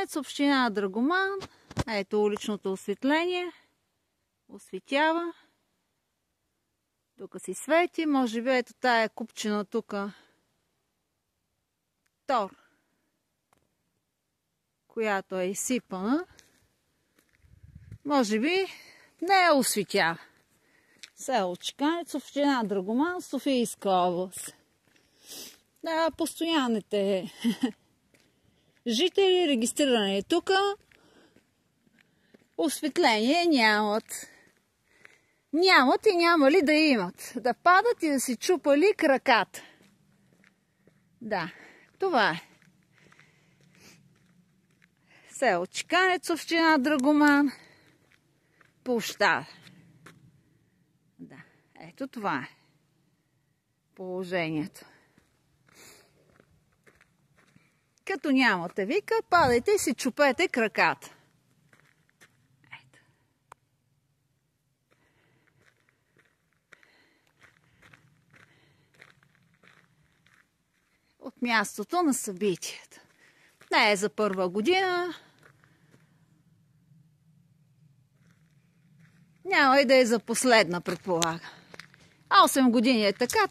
Освитянец, община Драгоман. Ето уличното осветление. Осветява. Тук си свети. Може би ето тая купчина тук. Тор. Която е изсипана. Може би не я осветява. Село Чеканец, община Драгоман, Софийска област. Да, постоянните жители, регистрирани тук, осветление нямат. Нямат и няма ли да имат. Да падат и да си чупали краката. Да, това е. Село Чеканец, община Драгоман, площада. Да, ето това е положението. Като нямате вика, падайте и си чупете краката. Ето. От мястото на събитията. Не е за първа година. Няма и да е за последна, предполага. 8 години е така.